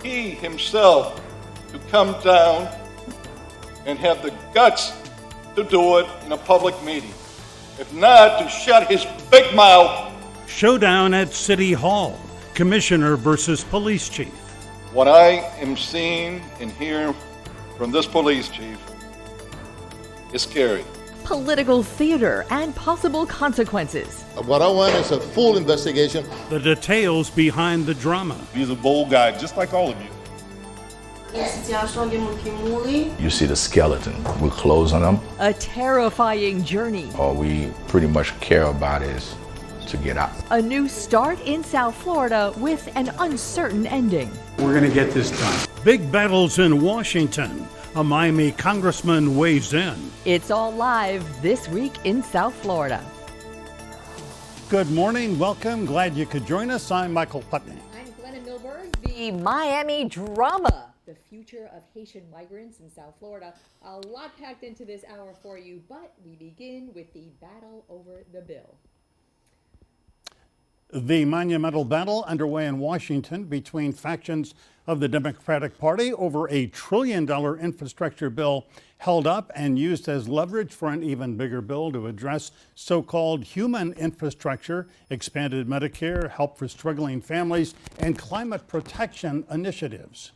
he himself to come down and have the guts to do it in a public meeting. If not, to shut his big mouth. Showdown at City Hall. Commissioner versus police chief. What I am seeing and hearing from this police chief is scary. Political theater and possible consequences. What I want is a full investigation. The details behind the drama. He's a bold guy, just like all of you. You see the skeleton with clothes on him. A terrifying journey. All we pretty much care about is to get out. A new start in South Florida with an uncertain ending. We're going to get this done. Big battles in Washington. A Miami congressman weighs in. It's all live this week in South Florida. Good morning, welcome. Glad you could join us. I'm Michael Putney. I'm Glenna Milberg. The Miami drama, the future of Haitian migrants in South Florida. A lot packed into this hour for you, but we begin with the battle over the bill. The monumental battle underway in Washington between factions of the Democratic Party over a $1 trillion infrastructure bill held up and used as leverage for an even bigger bill to address so-called human infrastructure, expanded Medicare, help for struggling families, and climate protection initiatives.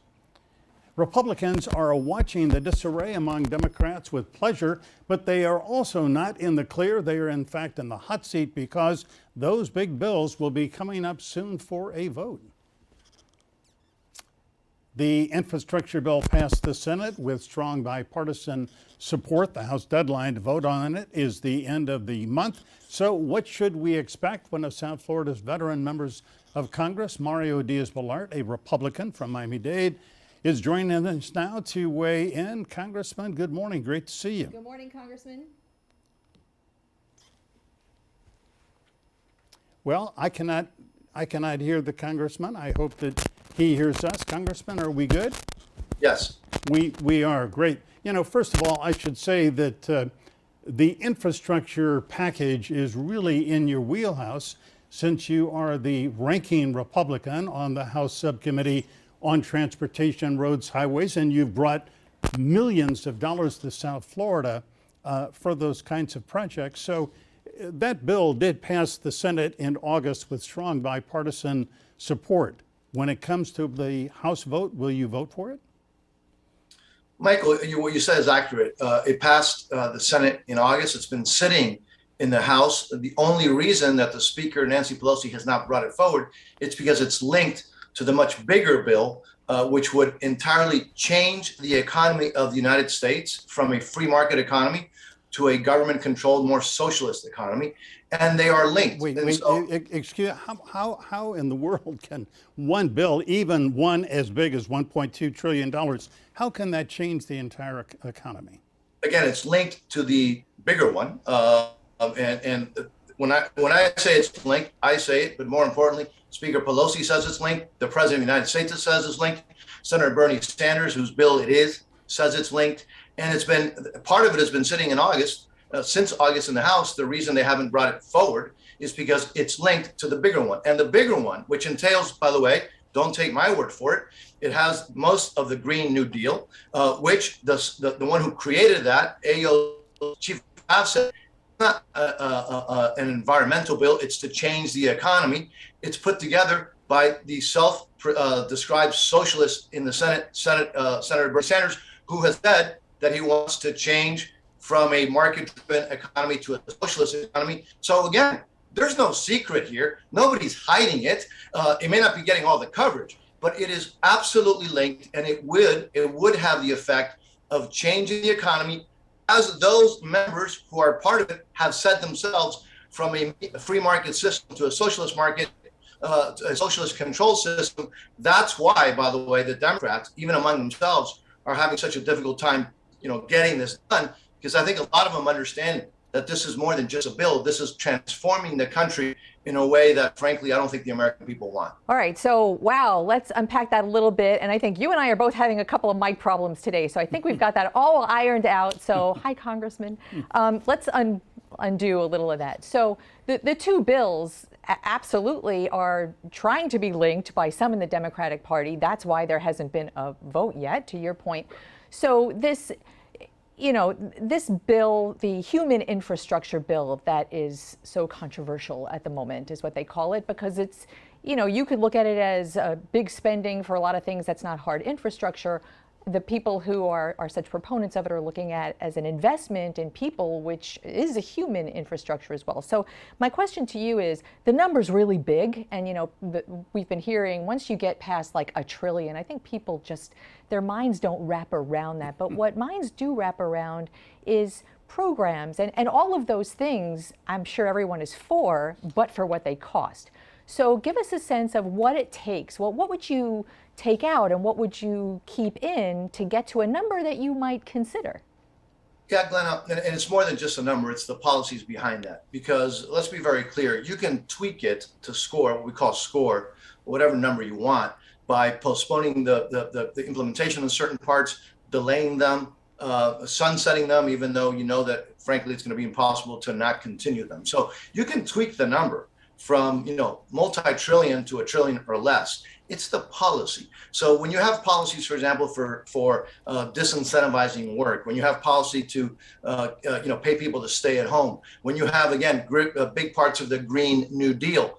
Republicans are watching the disarray among Democrats with pleasure, but they are also not in the clear. They are, in fact, in the hot seat because those big bills will be coming up soon for a vote. The infrastructure bill passed the Senate with strong bipartisan support. The House deadline to vote on it is the end of the month. So what should we expect? One of South Florida's veteran members of Congress, Mario Diaz-Balart, a Republican from Miami-Dade, is joining us now to weigh in. Congressman, good morning. Great to see you. Good morning, Congressman. Well, I cannot hear the congressman. I hope that he hears us. Congressman, are we good? Yes. We are. Great. You know, first of all, I should say that the infrastructure package is really in your wheelhouse since you are the ranking Republican on the House Subcommittee on Transportation, Roads, Highways, and you've brought millions of dollars to South Florida for those kinds of projects. So that bill did pass the Senate in August with strong bipartisan support. When it comes to the House vote, will you vote for it? Michael, what you said is accurate. It passed the Senate in August. It's been sitting in the House. The only reason that the Speaker, Nancy Pelosi, has not brought it forward, it's because it's linked to the much bigger bill, which would entirely change the economy of the United States from a free market economy to a government-controlled, more socialist economy, and they are linked. Excuse me, how in the world can one bill, even one as big as $1.2 trillion, how can that change the entire economy? Again, it's linked to the bigger one, and when I say it's linked, I say it, but more importantly, Speaker Pelosi says it's linked. The President of the United States says it's linked. Senator Bernie Sanders, whose bill it is, says it's linked. And it's been, part of it has been sitting in August, since August in the House. The reason they haven't brought it forward is because it's linked to the bigger one. And the bigger one, which entails, by the way, don't take my word for it, it has most of the Green New Deal, which the one who created that, AO Chief of said, not an environmental bill. It's to change the economy. It's put together by the self-described socialist in the Senate, Senator Bernie Sanders, who has said that he wants to change from a market-driven economy to a socialist economy. So again, there's no secret here. Nobody's hiding it. It may not be getting all the coverage, but it is absolutely linked, and it would have the effect of changing the economy, as those members who are part of it have said themselves, from a free market system to a socialist market, a socialist control system. That's why, by the way, the Democrats, even among themselves, are having such a difficult time, getting this done, because I think a lot of them understand that this is more than just a bill. This is transforming the country in a way that, frankly, I don't think the American people want. All right, so wow, let's unpack that a little bit. And I think you and I are both having a couple of mic problems today. So I think we've got that all ironed out. So hi, Congressman. Let's undo a little of that. So the two bills, absolutely are trying to be linked by some in the Democratic Party. That's why there hasn't been a vote yet, to your point. So this, this bill, the human infrastructure bill that is so controversial at the moment is what they call it, because it's, you could look at it as big spending for a lot of things that's not hard infrastructure. The people who are such proponents of it are looking at as an investment in people, which is a human infrastructure as well. So my question to you is, the number's really big, and we've been hearing once you get past like $1 trillion, I think people just, their minds don't wrap around that. But what minds do wrap around is programs, and all of those things I'm sure everyone is for, but for what they cost. So give us a sense of what it takes. Well, what would you take out and what would you keep in to get to a number that you might consider? Yeah, Glenna, and it's more than just a number, it's the policies behind that. Because let's be very clear, you can tweak it to score, what we call score, whatever number you want, by postponing the implementation of certain parts, delaying them, sunsetting them, even though you know that, frankly, it's going to be impossible to not continue them. So you can tweak the number from multi-trillion to $1 trillion or less. It's the policy. So when you have policies, for example, for disincentivizing work, when you have policy to pay people to stay at home, when you have, again, big parts of the Green New Deal,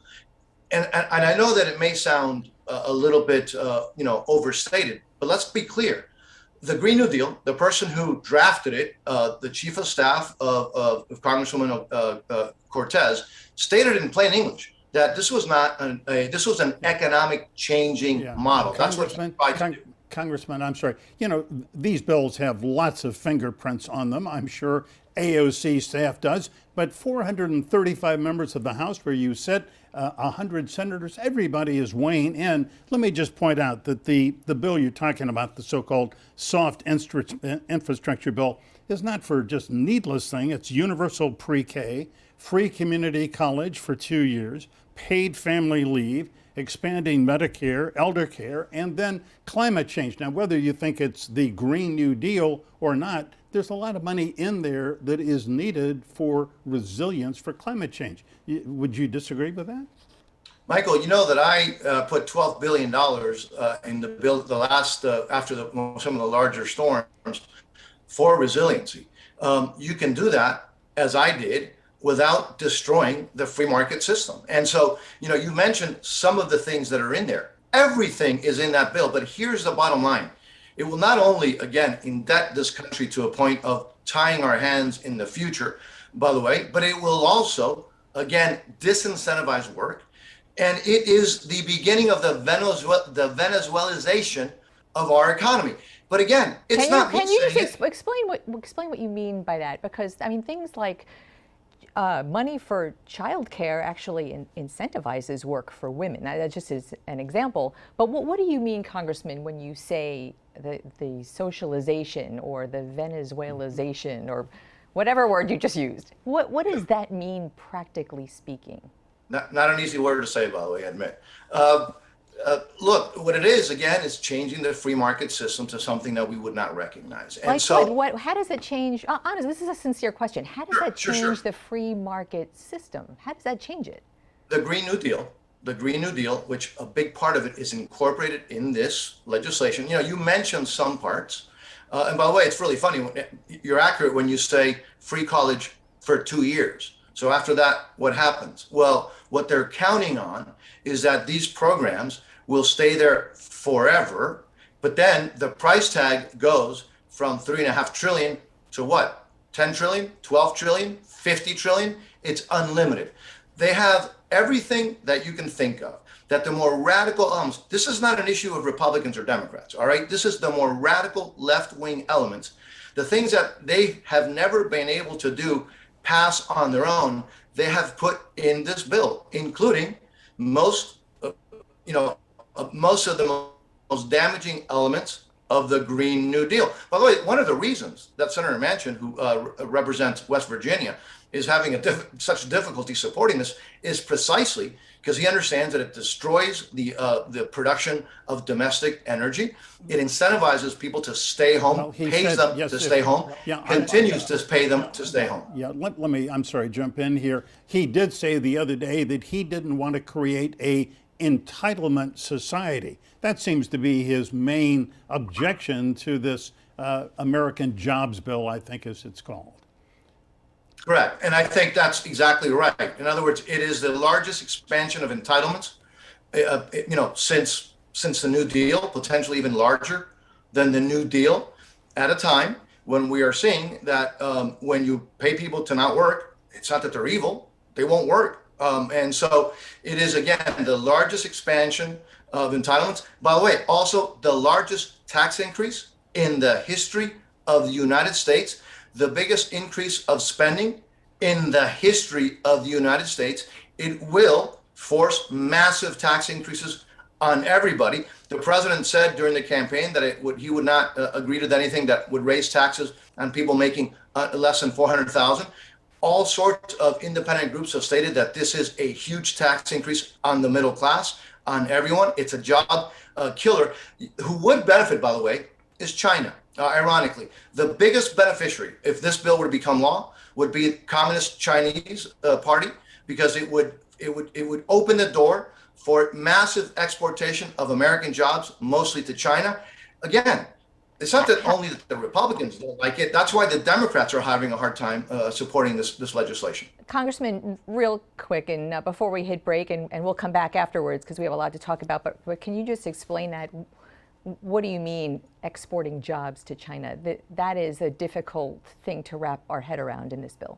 and I know that it may sound a little bit overstated, but let's be clear. The Green New Deal, the person who drafted it, the chief of staff of Congresswoman Cortez, stated in plain English that this was not this was an economic changing model. That's what he tried to do. Congressman, I'm sorry. These bills have lots of fingerprints on them. I'm sure AOC staff does, but 435 members of the House where you sit, 100 senators, everybody is weighing in. Let me just point out that the bill you're talking about, the so-called soft infrastructure bill, is not for just needless thing. It's universal pre-K, free community college for 2 years, paid family leave, expanding Medicare, elder care, and then climate change. Now, whether you think it's the Green New Deal or not, there's a lot of money in there that is needed for resilience for climate change. Would you disagree with that? Michael, you know that I put $12 billion in the bill, the last, after some of the larger storms, for resiliency. You can do that, as I did, without destroying the free market system. And so, you mentioned some of the things that are in there. Everything is in that bill, but here's the bottom line. It will not only, again, indebt this country to a point of tying our hands in the future, by the way, but it will also, again, disincentivize work. And it is the beginning of the Venezuelization of our economy. But again, it's not. Can you just explain what you mean by that? Because I mean, things like money for childcare actually incentivizes work for women. That just is an example. But what do you mean, Congressman, when you say the socialization or the Venezuelization or whatever word you just used? What does that mean, practically speaking? Not an easy word to say, by the way, I admit. Look, what it is, again, is changing the free market system to something that we would not recognize. And like so, what? How does it change? Honestly, this is a sincere question. How does that change the free market system? How does that change it? The Green New Deal, which a big part of it is incorporated in this legislation. You mentioned some parts. And by the way, it's really funny. You're accurate when you say free college for 2 years. So after that, what happens? Well, what they're counting on is that these programs will stay there forever, but then the price tag goes from $3.5 trillion to what? 10 trillion, 12 trillion, 50 trillion? It's unlimited. They have everything that you can think of, that the more radical elements, this is not an issue of Republicans or Democrats, all right? This is the more radical left-wing elements, the things that they have never been able to do pass on their own, they have put in this bill, including most of the most damaging elements of the Green New Deal. By the way, one of the reasons that Senator Manchin, who represents West Virginia, is having such difficulty supporting this is precisely because he understands that it destroys the production of domestic energy. It incentivizes people to stay home, Well, he pays said, them yes, to if- stay home, yeah, continues to pay them to stay home. Yeah, let me, I'm sorry, jump in here. He did say the other day that he didn't want to create a entitlement society. That seems to be his main objection to this American Jobs Bill, I think as it's called. Correct. And I think that's exactly right. In other words, it is the largest expansion of entitlements, since the New Deal, potentially even larger than the New Deal, at a time when we are seeing that when you pay people to not work, it's not that they're evil, they won't work. And so it is, again, the largest expansion of entitlements. By the way, also the largest tax increase in the history of the United States, the biggest increase of spending in the history of the United States. It will force massive tax increases on everybody. The president said during the campaign that he would not agree to anything that would raise taxes on people making less than $400,000. All sorts of independent groups have stated that this is a huge tax increase on the middle class, on everyone. It's a job killer. Who would benefit, by the way, is China. Ironically, the biggest beneficiary, if this bill were to become law, would be Communist Chinese Party, because it would open the door for massive exportation of American jobs, mostly to China. Again, it's not that only the Republicans don't like it. That's why the Democrats are having a hard time supporting this legislation. Congressman, real quick, and before we hit break, and we'll come back afterwards because we have a lot to talk about, but can you just explain that? What do you mean exporting jobs to China? That is a difficult thing to wrap our head around in this bill.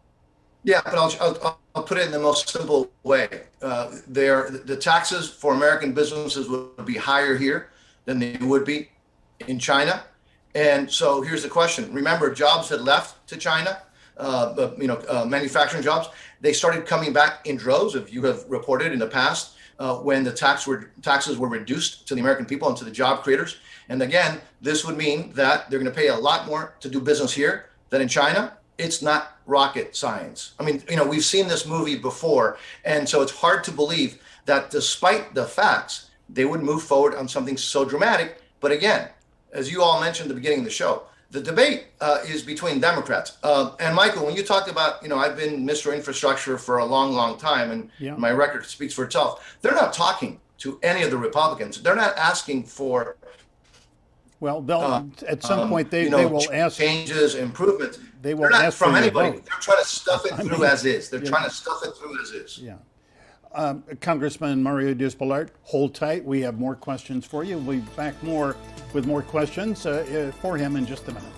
Yeah, but I'll put it in the most simple way. The taxes for American businesses would be higher here than they would be in China. And so here's the question. Remember, jobs had left to China, manufacturing jobs. They started coming back in droves, if you have reported in the past, when the taxes were reduced to the American people and to the job creators. And again, this would mean that they're going to pay a lot more to do business here than in China. It's not rocket science. I mean, we've seen this movie before. And so it's hard to believe that despite the facts, they would move forward on something so dramatic. But again, as you all mentioned at the beginning of the show, the debate is between Democrats. And Michael, when you talked about, I've been Mr. Infrastructure for a long, long time, and my record speaks for itself. They're not talking to any of the Republicans. They're not asking for, well, they'll at some point they will ask changes, improvements. They will They're not ask from for your anybody. vote. They're trying to stuff it through as is. They're trying to stuff it through as is. Yeah. Congressman Mario Diaz-Balart, hold tight. We have more questions for you. We'll be back with more questions for him in just a minute.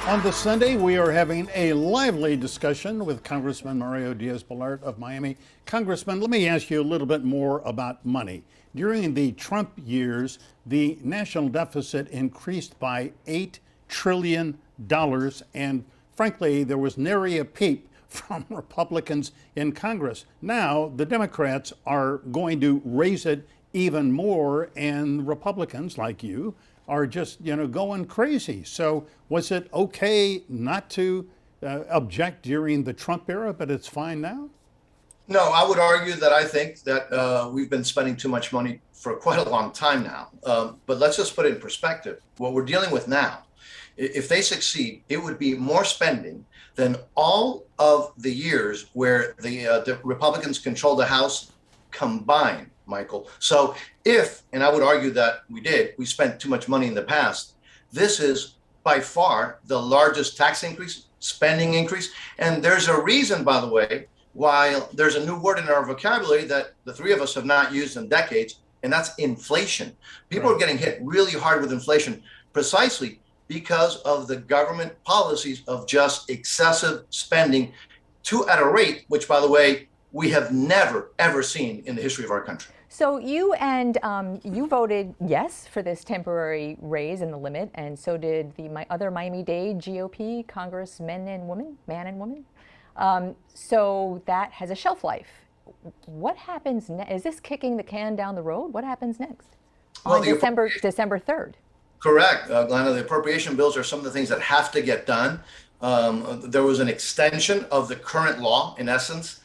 On this Sunday, we are having a lively discussion with Congressman Mario Diaz-Balart of Miami. Congressman, let me ask you a little bit more about money. During the Trump years, the national deficit increased by $8 trillion, and frankly, there was nary a peep from Republicans in Congress. Now, the Democrats are going to raise it even more, and Republicans like you are just, going crazy. So was it okay not to object during the Trump era, but it's fine now? No, I would argue that I think that we've been spending too much money for quite a long time now. But let's just put it in perspective. What we're dealing with now, if they succeed, it would be more spending than all of the years where the Republicans controlled the House combined, Michael. So and I would argue that we spent too much money in the past. This is by far the largest tax increase, spending increase. And there's a reason, by the way, why there's a new word in our vocabulary that the three of us have not used in decades, and that's inflation. People are getting hit really hard with inflation precisely because of the government policies of just excessive spending at a rate, which, by the way, we have never, ever seen in the history of our country. So you voted yes for this temporary raise in the limit, and so did my other Miami-Dade GOP congressmen and women, man and woman. So that has a shelf life. What happens next? Is this kicking the can down the road? What happens next? Well, on December 3rd. Correct, Glenna. The appropriation bills are some of the things that have to get done. There was an extension of the current law, in essence,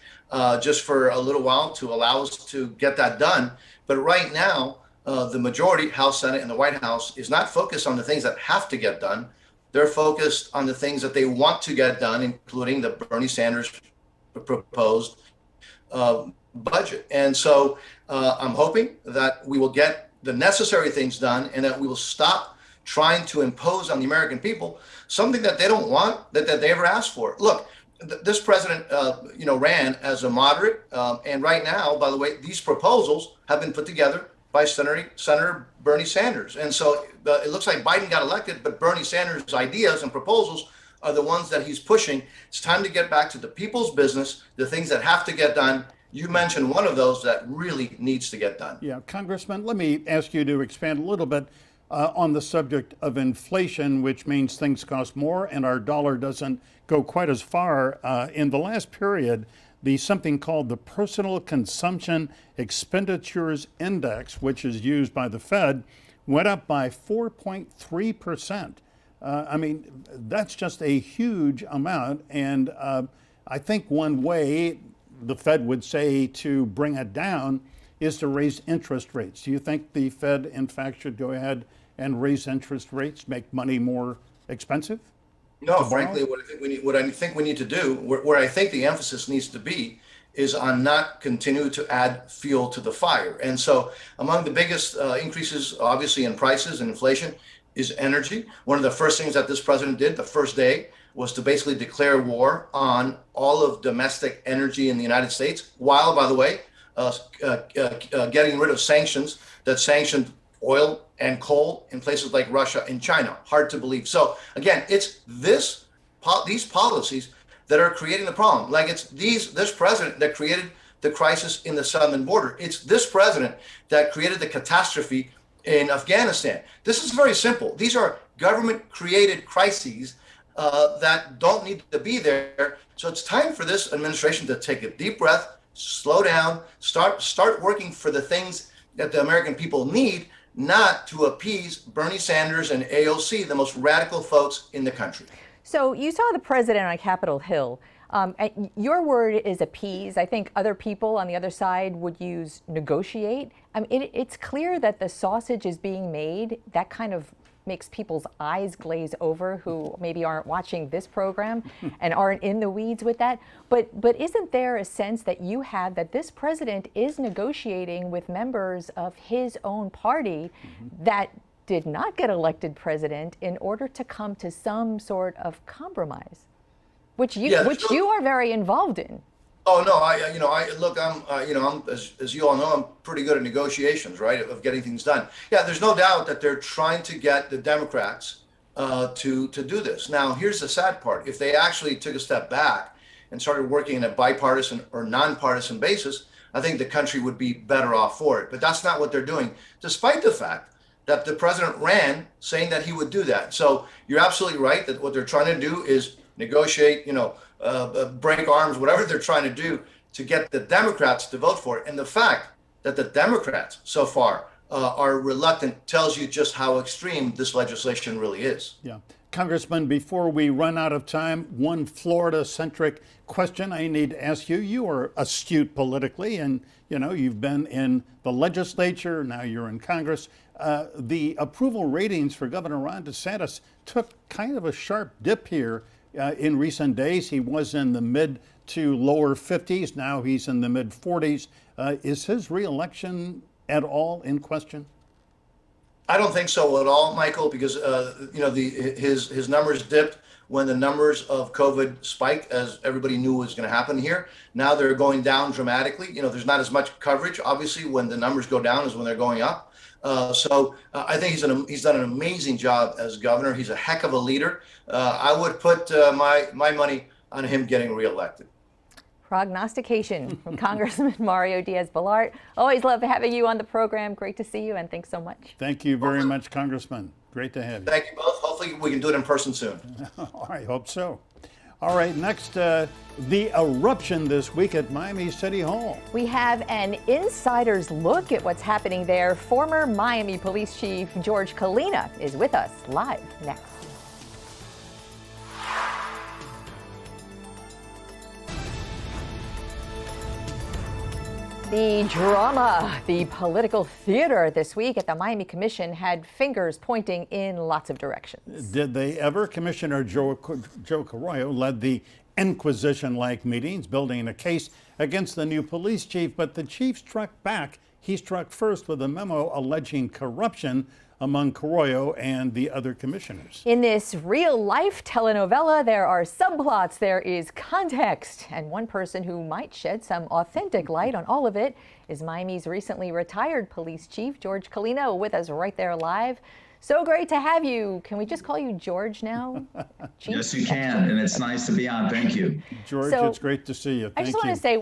just for a little while to allow us to get that done. But right now, the majority, House, Senate, and the White House is not focused on the things that have to get done. They're focused on the things that they want to get done, including the Bernie Sanders proposed budget. And so I'm hoping that we will get the necessary things done and that we will stop trying to impose on the American people something that they don't want, that they ever asked for. Look, this president, ran as a moderate. And right now, by the way, these proposals have been put together by Senator Bernie Sanders. And so it looks like Biden got elected, but Bernie Sanders' ideas and proposals are the ones that he's pushing. It's time to get back to the people's business, the things that have to get done. You mentioned one of those that really needs to get done. Yeah, Congressman, let me ask you to expand a little bit on the subject of inflation, which means things cost more and our dollar doesn't go quite as far. In the last period, something called the Personal Consumption Expenditures Index, which is used by the Fed, went up by 4.3%. I mean, that's just a huge amount. And I think one way the Fed would say to bring it down is to raise interest rates. Do you think the Fed, in fact, should go ahead and raise interest rates, make money more expensive? No, frankly, what I think we need to do, where I think the emphasis needs to be, is on not continue to add fuel to the fire. And so among the biggest increases, obviously, in prices and inflation is energy. One of the first things that this president did the first day was to basically declare war on all of domestic energy in the United States, while, by the way, getting rid of sanctions that sanctioned oil and coal in places like Russia and China. Hard to believe. So again, it's these policies that are creating the problem. Like it's this president that created the crisis in the southern border. It's this president that created the catastrophe in Afghanistan. This is very simple. These are government created crises that don't need to be there. So it's time for this administration to take a deep breath, slow down, start working for the things that the American people need, not to appease Bernie Sanders and AOC, the most radical folks in the country. So you saw the president on Capitol Hill. Your word is appease. I think other people on the other side would use negotiate. I mean, it's clear that the sausage is being made. That kind of makes people's eyes glaze over who maybe aren't watching this program and aren't in the weeds with that. But isn't there a sense that you have that this president is negotiating with members of his own party that did not get elected president in order to come to some sort of compromise, which you are very involved in? Oh no, I'm as you all know, I'm pretty good at negotiations, right? Of getting things done. Yeah, there's no doubt that they're trying to get the Democrats to do this. Now, here's the sad part: if they actually took a step back and started working in a bipartisan or nonpartisan basis, I think the country would be better off for it. But that's not what they're doing, despite the fact that the president ran saying that he would do that. So you're absolutely right that what they're trying to do is negotiate, break arms, whatever they're trying to do to get the Democrats to vote for it. And the fact that the Democrats so far are reluctant tells you just how extreme this legislation really is. Yeah. Congressman, before we run out of time, one Florida-centric question I need to ask you. You are astute politically, and you've been in the legislature, now you're in Congress. The approval ratings for Governor Ron DeSantis took kind of a sharp dip here in recent days. He was in the mid to lower 50s. Now he's in the mid 40s. Is his reelection at all in question? I don't think so at all, Michael, because his numbers dipped when the numbers of COVID spiked, as everybody knew was going to happen here. Now they're going down dramatically. There's not as much coverage, obviously, when the numbers go down as when they're going up. So I think he's done an amazing job as governor. He's a heck of a leader. I would put my money on him getting reelected. Prognostication from Congressman Mario Diaz-Balart. Always love having you on the program. Great to see you, and thanks so much. Thank you very much, Congressman. Great to have you. Thank you both. Hopefully we can do it in person soon. I hope so. All right, next, the eruption this week at Miami City Hall. We have an insider's look at what's happening there. Former Miami Police Chief Jorge Kalina is with us live next. The drama, the political theater this week at the Miami Commission had fingers pointing in lots of directions. Did they ever? Commissioner Joe Carollo led the Inquisition-like meetings, building a case against the new police chief, but the chief struck back. He struck first with a memo alleging corruption among Carollo and the other commissioners. In this real-life telenovela, there are subplots, there is context, and one person who might shed some authentic light on all of it is Miami's recently retired police chief, Jorge Colina, with us right there live. So great to have you. Can we just call you George now? Chief? Yes, you can, and it's nice to be on. Thank you. George, So, it's great to see you. I just want to say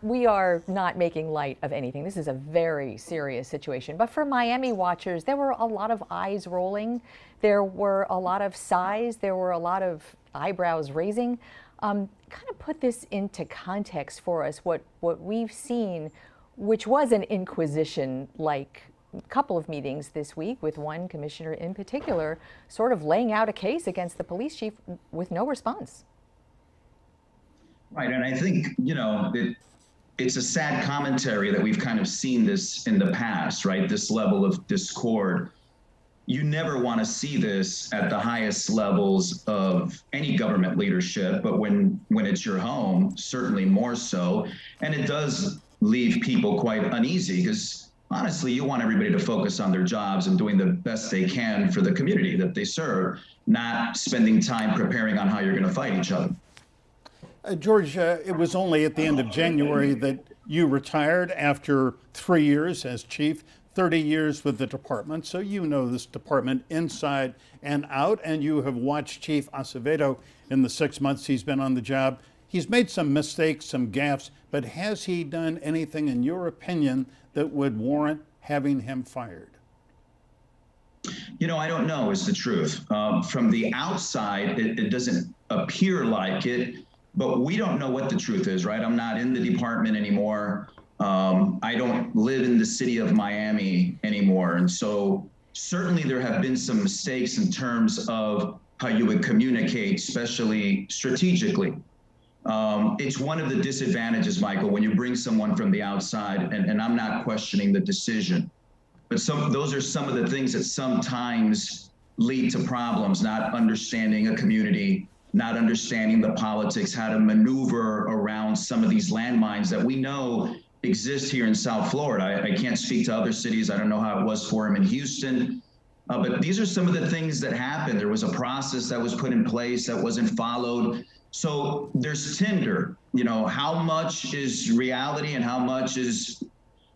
we are not making light of anything. This is a very serious situation. But for Miami watchers, there were a lot of eyes rolling. There were a lot of sighs. There were a lot of eyebrows raising. Kind of put this into context for us, what we've seen, which was an inquisition-like couple of meetings this week, with one commissioner in particular sort of laying out a case against the police chief with no response. Right, and I think, it's a sad commentary that we've kind of seen this in the past, right? This level of discord. You never want to see this at the highest levels of any government leadership, but when it's your home, certainly more so. And it does leave people quite uneasy because honestly, you want everybody to focus on their jobs and doing the best they can for the community that they serve, not spending time preparing on how you're going to fight each other. George, it was only at the end of January that you retired after 3 years as chief, 30 years with the department. So you know this department inside and out, and you have watched Chief Acevedo in the 6 months he's been on the job. He's made some mistakes, some gaffes, but has he done anything, in your opinion, that would warrant having him fired? I don't know is the truth. From the outside, it doesn't appear like it, but we don't know what the truth is, right? I'm not in the department anymore. I don't live in the city of Miami anymore. And so certainly there have been some mistakes in terms of how you would communicate, especially strategically. It's one of the disadvantages, Michael, when you bring someone from the outside, and I'm not questioning the decision, but those are some of the things that sometimes lead to problems, not understanding a community, not understanding the politics, how to maneuver around some of these landmines that we know exist here in South Florida. I can't speak to other cities. I don't know how it was for him in Houston. But these are some of the things that happened. There was a process that was put in place that wasn't followed. So there's tinder, how much is reality and how much is,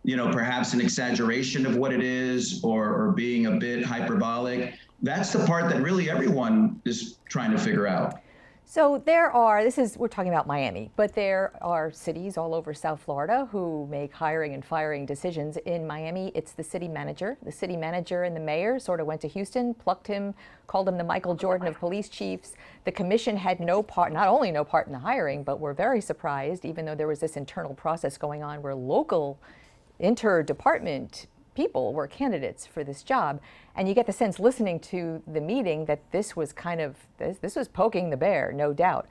perhaps an exaggeration of what it is or being a bit hyperbolic. That's the part that really everyone is trying to figure out. So we're talking about Miami, but there are cities all over South Florida who make hiring and firing decisions. In Miami, it's the city manager. The city manager and the mayor sort of went to Houston, plucked him, called him the Michael Jordan of police chiefs. The commission had not only no part in the hiring, but were very surprised, even though there was this internal process going on where local inter-department people were candidates for this job. And you get the sense, listening to the meeting, that this was this was poking the bear, no doubt.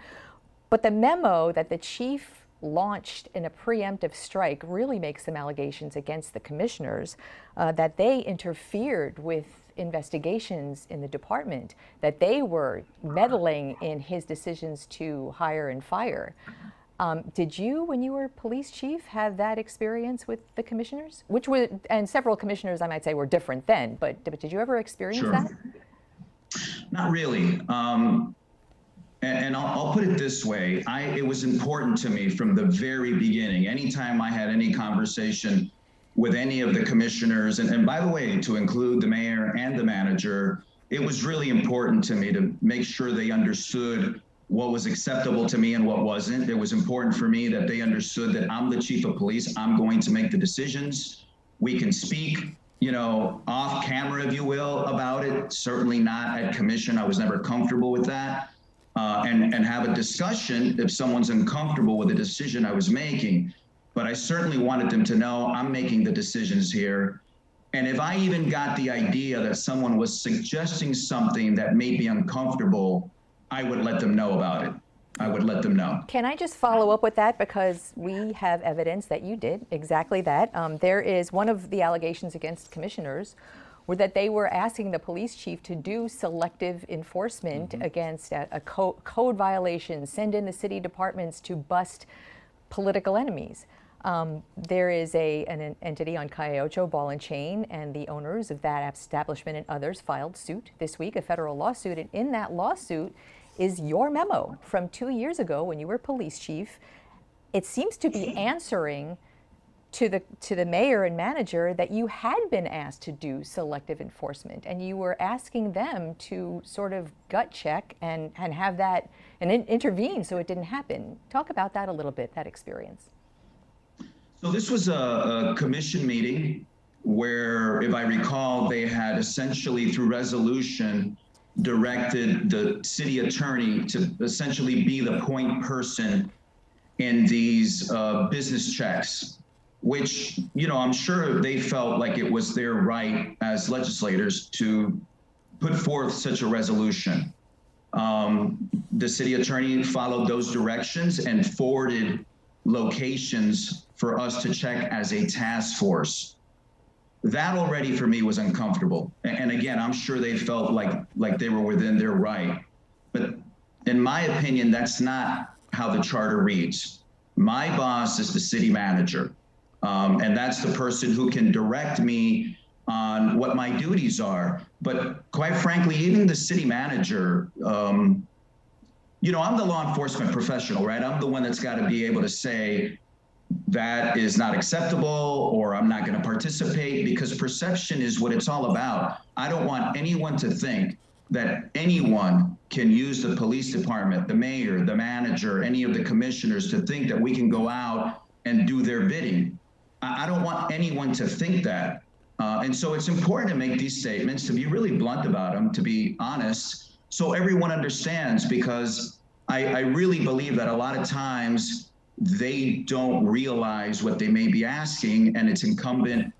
But the memo that the chief launched in a preemptive strike really makes some allegations against the commissioners that they interfered with investigations in the department, that they were meddling in his decisions to hire and fire. Did you, when you were police chief, have that experience with the commissioners? And several commissioners, I might say, were different then, but did you ever experience that? Not really. And I'll put it this way. It was important to me from the very beginning. Anytime I had any conversation with any of the commissioners, and by the way, to include the mayor and the manager, it was really important to me to make sure they understood what was acceptable to me and what wasn't. It was important for me that they understood that I'm the chief of police. I'm going to make the decisions. We can speak, off camera, if you will, about it. Certainly not at commission. I was never comfortable with that. and have a discussion if someone's uncomfortable with the decision I was making. But I certainly wanted them to know I'm making the decisions here. And if I even got the idea that someone was suggesting something that made me uncomfortable, I would let them know about it. I would let them know. Can I just follow up with that? Because we have evidence that you did exactly that. There is one of the allegations against commissioners were that they were asking the police chief to do selective enforcement against a code violation, send in the city departments to bust political enemies. There is an entity on Calle Ocho, Ball and Chain, and the owners of that establishment and others filed suit this week, a federal lawsuit. And in that lawsuit is your memo from 2 years ago when you were police chief. It seems to be answering to the mayor and manager that you had been asked to do selective enforcement, and you were asking them to sort of gut check and have that and intervene so it didn't happen. Talk about that a little bit, that experience. So this was a commission meeting where, if I recall, they had essentially through resolution directed the city attorney to essentially be the point person in these business checks, which, you know, I'm sure they felt like it was their right as legislators to put forth such a resolution. The city attorney followed those directions and forwarded locations for us to check as a task force. That already for me was uncomfortable. And again, I'm sure they felt like they were within their right. But in my opinion, that's not how the charter reads. My boss is the city manager. And that's the person who can direct me on what my duties are. But quite frankly, even the city manager, you know, I'm the law enforcement professional, right? I'm the one that's got to be able to say that is not acceptable or I'm not going to participate, because perception is what it's all about. I don't want anyone to think that anyone can use the police department, the mayor, the manager, any of the commissioners to think that we can go out and do their bidding. I don't want anyone to think that. And so it's important to make these statements, to be really blunt about them, to be honest, so everyone understands, because I really believe that a lot of times they don't realize what they may be asking, and it's incumbent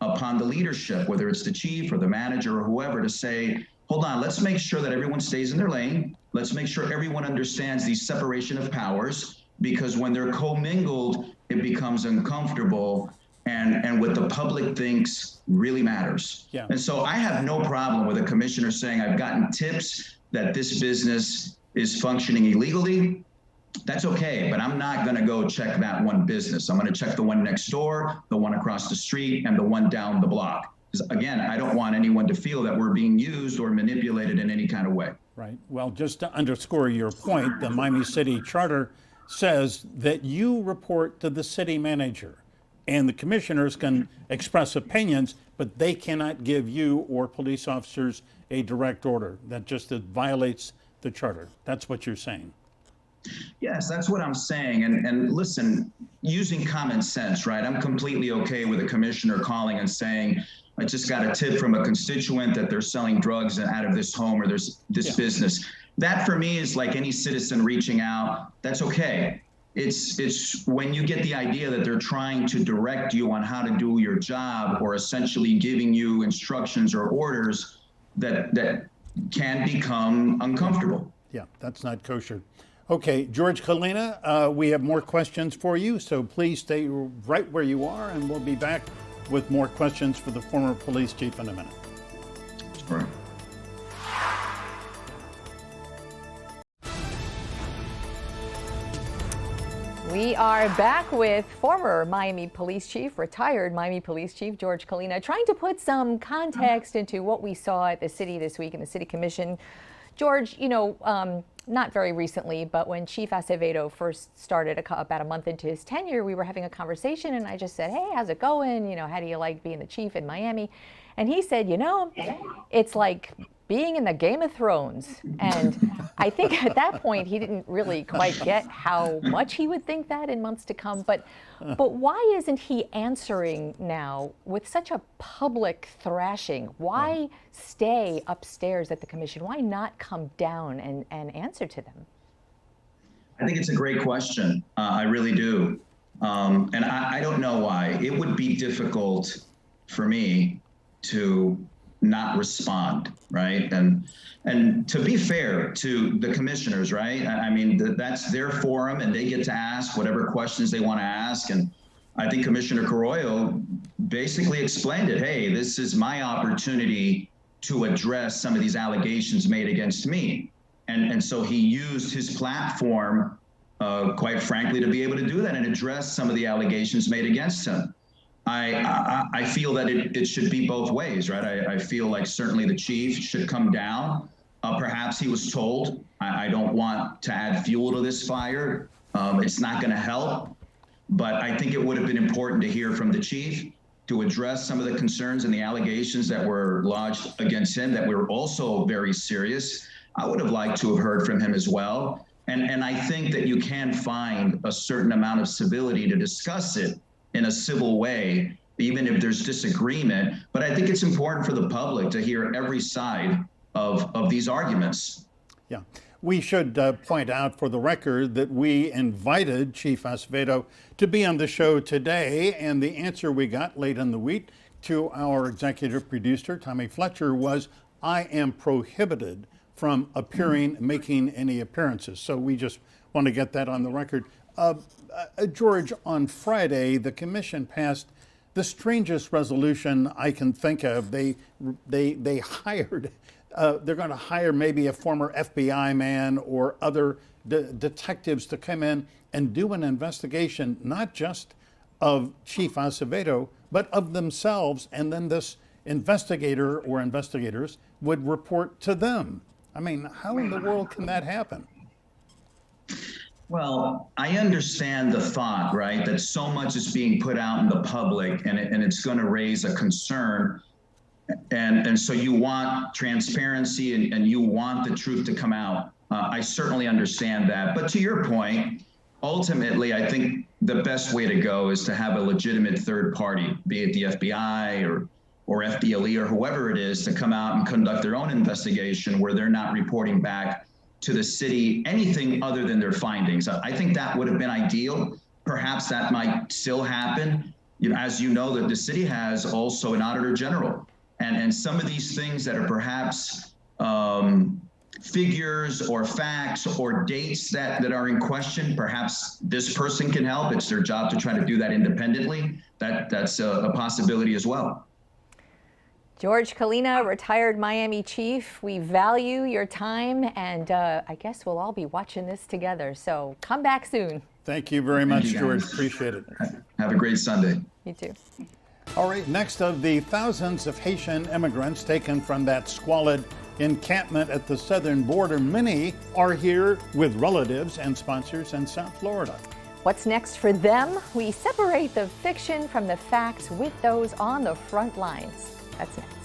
upon the leadership, whether it's the chief or the manager or whoever, to say, hold on, let's make sure that everyone stays in their lane. Let's make sure everyone understands the separation of powers, because when they're commingled, it becomes uncomfortable, and what the public thinks really matters. Yeah. And so I have no problem with a commissioner saying, I've gotten tips that this business is functioning illegally. That's okay, but I'm not going to go check that one business. I'm going to check the one next door, the one across the street, and the one down the block. Because again, I don't want anyone to feel that we're being used or manipulated in any kind of way. Right. Well, just to underscore your point, the Miami City Charter says that you report to the city manager, and the commissioners can express opinions, but they cannot give you or police officers a direct order. That just violates the charter. That's what you're saying. Yes, that's what I'm saying. And listen, using common sense, right? I'm completely okay with a commissioner calling and saying, I just got a tip from a constituent that they're selling drugs out of this home or there's this business. That for me is like any citizen reaching out. That's okay. It's when you get the idea that they're trying to direct you on how to do your job, or essentially giving you instructions or orders that can become uncomfortable. Yeah, that's not kosher. Okay, George, Kalina, we have more questions for you, so please stay right where you are, and we'll be back with more questions for the former police chief in a minute. Sure. We are back with former Miami Police Chief, retired Miami Police Chief George Colina, trying to put some context into what we saw at the city this week in the City Commission. George, you know, not very recently, but when Chief Acevedo first started about a month into his tenure, we were having a conversation, and I just said, hey, how's it going? You know, how do you like being the chief in Miami? And he said, you know, it's like being in the Game of Thrones. And I think at that point, he didn't really quite get how much he would think that in months to come. But why isn't he answering now with such a public thrashing? Why stay upstairs at the commission? Why not come down and answer to them? I think it's a great question. I really do. And I don't know why. It would be difficult for me to not respond, right? And to be fair to the commissioners, right? I mean, that's their forum and they get to ask whatever questions they want to ask. And I think Commissioner Carollo basically explained it. Hey, this is my opportunity to address some of these allegations made against me. And so he used his platform, quite frankly, to be able to do that and address some of the allegations made against him. I feel that it should be both ways, right? I feel like certainly the chief should come down. Perhaps he was told, I don't want to add fuel to this fire. It's not going to help. But I think it would have been important to hear from the chief to address some of the concerns and the allegations that were lodged against him that were also very serious. I would have liked to have heard from him as well. And I think that you can find a certain amount of civility to discuss it in a civil way, even if there's disagreement. But I think it's important for the public to hear every side of these arguments. Yeah. We should point out for the record that we invited Chief Acevedo to be on the show today, and the answer we got late in the week to our executive producer, Tommy Fletcher, was, I am prohibited from appearing, making any appearances. So we just want to get that on the record. George, on Friday, the commission passed the strangest resolution I can think of. They hired, they're going to hire maybe a former FBI man or other detectives to come in and do an investigation, not just of Chief Acevedo, but of themselves. And then this investigator or investigators would report to them. I mean, how in the world can that happen? Well, I understand the thought, right, that so much is being put out in the public and it's going to raise a concern. And so you want transparency and you want the truth to come out. I certainly understand that. But to your point, ultimately, I think the best way to go is to have a legitimate third party, be it the FBI or FDLE or whoever it is, to come out and conduct their own investigation where they're not reporting back to the city anything other than their findings. I think that would have been ideal. Perhaps that might still happen. As you know, that the city has also an auditor general. And some of these things that are perhaps figures or facts or dates that are in question, perhaps this person can help. It's their job to try to do that independently. That's a possibility as well. George Kalina, retired Miami chief, we value your time, and I guess we'll all be watching this together. So come back soon. Thank you very much, George. Appreciate it. Have a great Sunday. You too. All right, next, of the thousands of Haitian immigrants taken from that squalid encampment at the southern border, many are here with relatives and sponsors in South Florida. What's next for them? We separate the fiction from the facts with those on the front lines. That's next.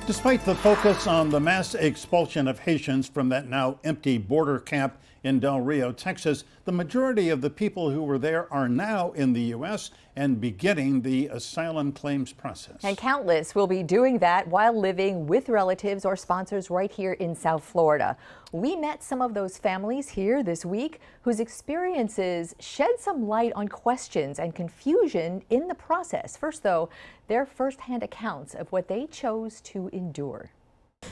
Despite the focus on the mass expulsion of Haitians from that now empty border camp in Del Rio, Texas, the majority of the people who were there are now in the U.S. and beginning the asylum claims process. And countless will be doing that while living with relatives or sponsors right here in South Florida. We met some of those families here this week whose experiences shed some light on questions and confusion in the process. First, though, their firsthand accounts of what they chose to endure.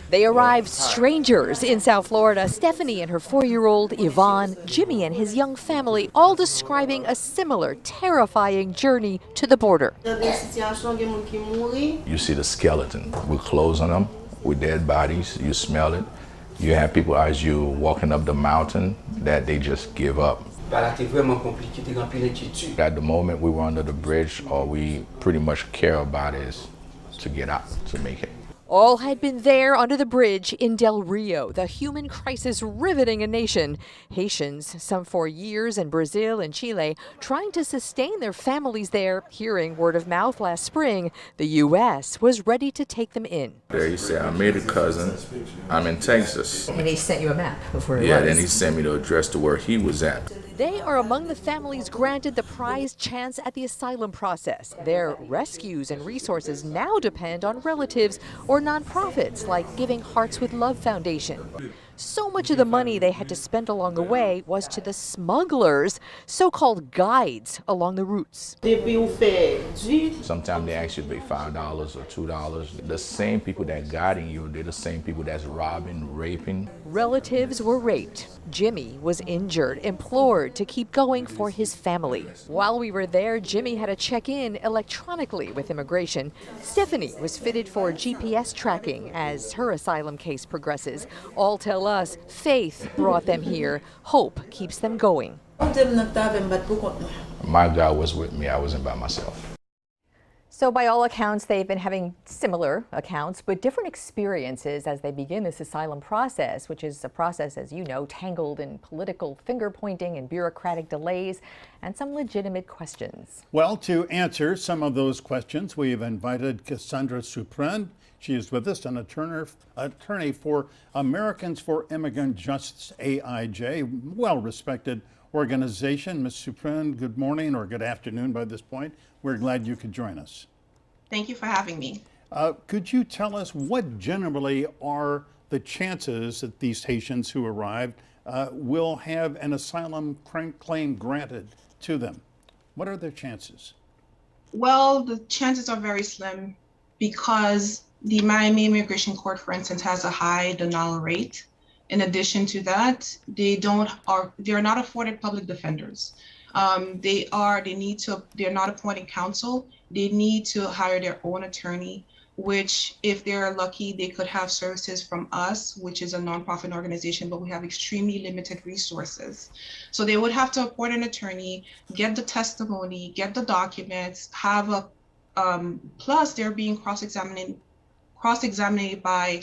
They arrived strangers in South Florida. Stephanie and her 4-year-old Yvonne, Jimmy and his young family, all describing a similar terrifying journey to the border. You see the skeleton with clothes on them, with dead bodies. You smell it. You have people as you walking up the mountain that they just give up. At the moment we were under the bridge, all we pretty much care about is to get out, to make it. All had been there under the bridge in Del Rio, the human crisis riveting a nation. Haitians, some for years in Brazil and Chile, trying to sustain their families there, hearing word of mouth last spring, the U.S. was ready to take them in. There you say, I made a cousin. I'm in Texas. And he sent you a map of where it Yeah, was. then he sent me the address to where he was at. They are among the families granted the prized chance at the asylum process. Their rescues and resources now depend on relatives or nonprofits like Giving Hearts with Love Foundation. So much of the money they had to spend along the way was to the smugglers, so-called guides along the routes. Sometimes they ask you to pay $5 or $2. The same people that guiding you, they're the same people that's robbing, raping. Relatives were raped. Jimmy was injured, implored to keep going for his family. While we were there, Jimmy had to check in electronically with immigration. Stephanie was fitted for GPS tracking as her asylum case progresses. All tell us faith brought them here. Hope keeps them going. My God was with me. I wasn't by myself. So by all accounts, they've been having similar accounts, but different experiences as they begin this asylum process, which is a process, as you know, tangled in political finger-pointing and bureaucratic delays and some legitimate questions. Well, to answer some of those questions, we've invited Cassandra Suprin. She is with us, an attorney for Americans for Immigrant Justice, AIJ, well-respected organization. Ms. Suprin, good morning or good afternoon by this point. We're glad you could join us. Thank you for having me. Could you tell us what generally are the chances that these Haitians who arrived will have an asylum claim granted to them? What are their chances? Well, the chances are very slim because the Miami Immigration Court, for instance, has a high denial rate. In addition to that, they are not afforded public defenders. They're not appointing counsel. They need to hire their own attorney, which if they're lucky, they could have services from us, which is a nonprofit organization, but we have extremely limited resources. So they would have to appoint an attorney, get the testimony, get the documents, have a, plus they're being cross-examined by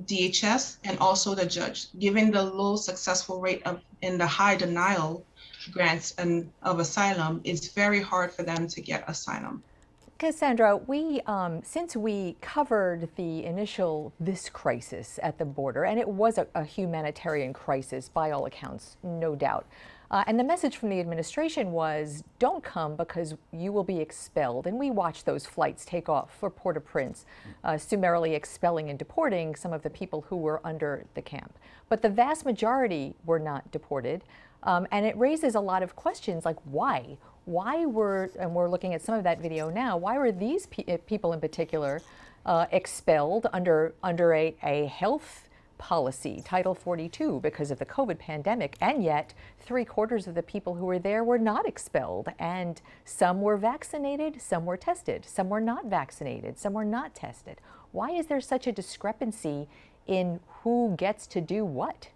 DHS and also the judge. Given the low successful rate and the high denial grants and of asylum, it's very hard for them to get asylum. Cassandra, since we covered this crisis at the border, and it was a humanitarian crisis by all accounts, no doubt. And the message from the administration was, don't come because you will be expelled. And we watched those flights take off for Port-au-Prince, summarily expelling and deporting some of the people who were under the camp. But the vast majority were not deported. And it raises a lot of questions like why? And we're looking at some of that video now, why were these people in particular expelled under a health policy, Title 42, because of the COVID pandemic, and yet 3/4 of the people who were there were not expelled, and some were vaccinated, some were tested, some were not vaccinated, some were not tested. Why is there such a discrepancy in who gets to do what?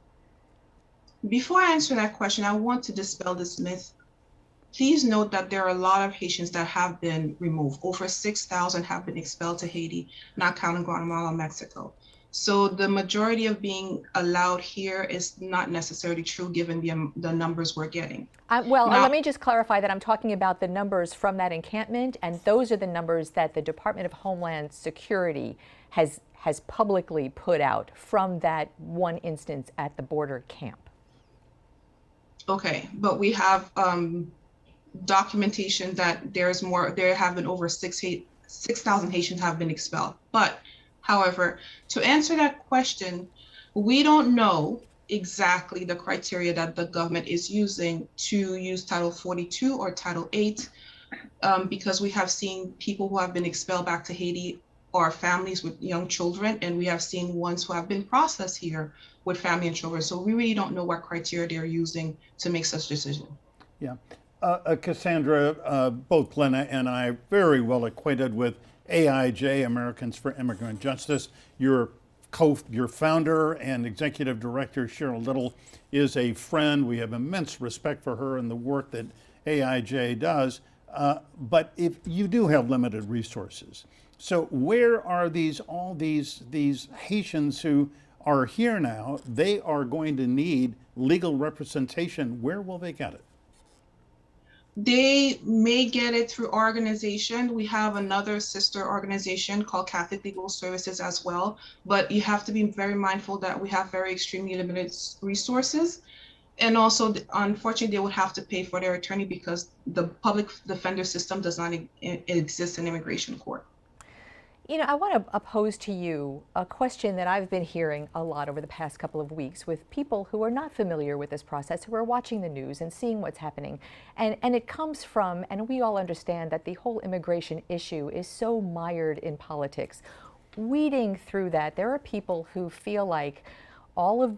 Before I answer that question, I want to dispel this myth. Please note that there are a lot of Haitians that have been removed. Over 6,000 have been expelled to Haiti, not counting Guatemala and Mexico. So the majority of being allowed here is not necessarily true given the numbers we're getting. Let me just clarify that I'm talking about the numbers from that encampment, and those are the numbers that the Department of Homeland Security has publicly put out from that one instance at the border camp. Okay, but we have documentation that there have been over 6,000 Haitians have been expelled. But however, to answer that question, we don't know exactly the criteria that the government is using to use Title 42 or Title 8, because we have seen people who have been expelled back to Haiti or families with young children, and we have seen ones who have been processed here with family and children. So we really don't know what criteria they're using to make such decision. Yeah. Cassandra, both Glenna and I are very well acquainted with AIJ, Americans for Immigrant Justice. Your founder and executive director, Cheryl Little, is a friend. We have immense respect for her and the work that AIJ does. But if you do have limited resources, So where are all these Haitians who are here now? They are going to need legal representation. Where will they get it? They may get it through organization. We have another sister organization called Catholic Legal Services as well, but you have to be very mindful that we have very extremely limited resources. And also, unfortunately, they would have to pay for their attorney because the public defender system does not exist in immigration court. You know, I want to pose to you a question that I've been hearing a lot over the past couple of weeks with people who are not familiar with this process, who are watching the news and seeing what's happening. And it comes from, and we all understand that the whole immigration issue is so mired in politics. Weeding through that, there are people who feel like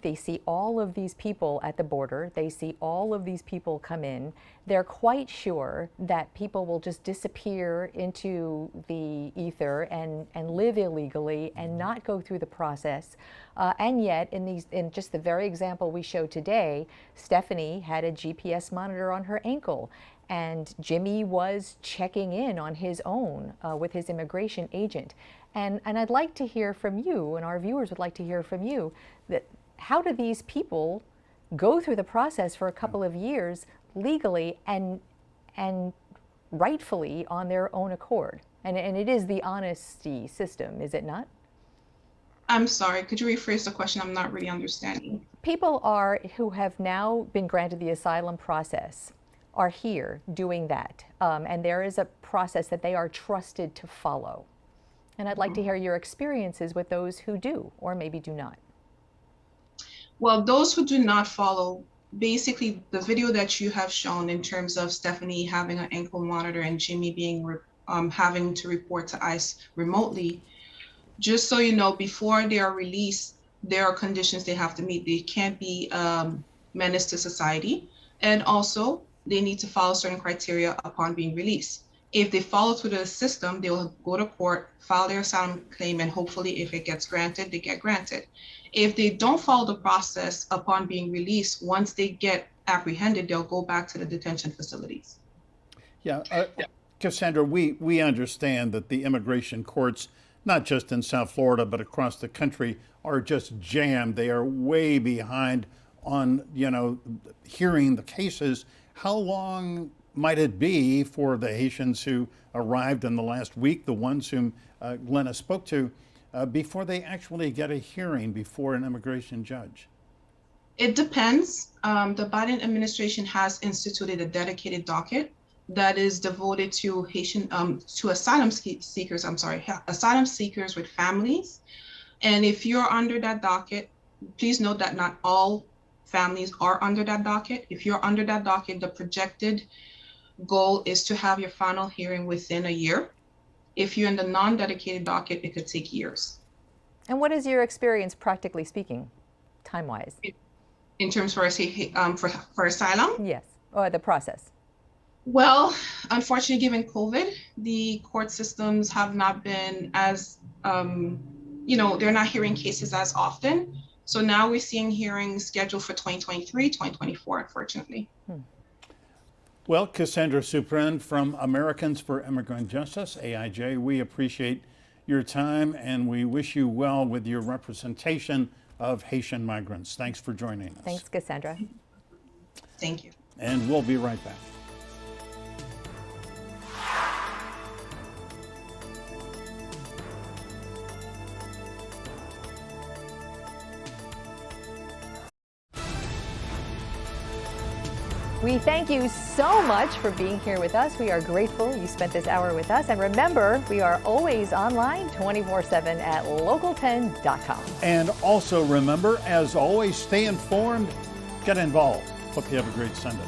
they see all of these people at the border, they see all of these people come in, they're quite sure that people will just disappear into the ether and live illegally and not go through the process. And yet, in just the very example we showed today, Stephanie had a GPS monitor on her ankle, and Jimmy was checking in on his own with his immigration agent. And I'd like to hear from you, and our viewers would like to hear from you, that how do these people go through the process for a couple of years legally and rightfully on their own accord? And it is the honesty system, is it not? I'm sorry, could you rephrase the question? I'm not really understanding. People who have now been granted the asylum process are here doing that. And there is a process that they are trusted to follow. And I'd like to hear your experiences with those who do, or maybe do not. Well, those who do not follow, basically the video that you have shown in terms of Stephanie having an ankle monitor and Jimmy being having to report to ICE remotely, just so you know, before they are released, there are conditions they have to meet. They can't be menace to society, and also they need to follow certain criteria upon being released. If they follow through the system, they will go to court, file their asylum claim, and hopefully if it gets granted, they get granted. If they don't follow the process upon being released, once they get apprehended, they'll go back to the detention facilities. Yeah, Cassandra, we understand that the immigration courts, not just in South Florida, but across the country, are just jammed. They are way behind on, hearing the cases. How long might it be for the Haitians who arrived in the last week, the ones whom Glenna spoke to, before they actually get a hearing before an immigration judge? It depends. The Biden administration has instituted a dedicated docket that is devoted to asylum seekers. Asylum seekers with families. And if you're under that docket, please note that not all families are under that docket. If you're under that docket, the projected goal is to have your final hearing within a year. If you're in the non-dedicated docket, it could take years. And what is your experience, practically speaking, time-wise? In terms for asylum? Yes, or the process. Well, unfortunately, given COVID, the court systems have not been as, they're not hearing cases as often. So now we're seeing hearings scheduled for 2023, 2024, unfortunately. Well, Cassandra Suprin from Americans for Immigrant Justice, AIJ, we appreciate your time and we wish you well with your representation of Haitian migrants. Thanks for joining us. Thanks, Cassandra. Thank you. And we'll be right back. We thank you so much for being here with us. We are grateful you spent this hour with us. And remember, we are always online 24/7 at local10.com. And also remember, as always, stay informed, get involved. Hope you have a great Sunday.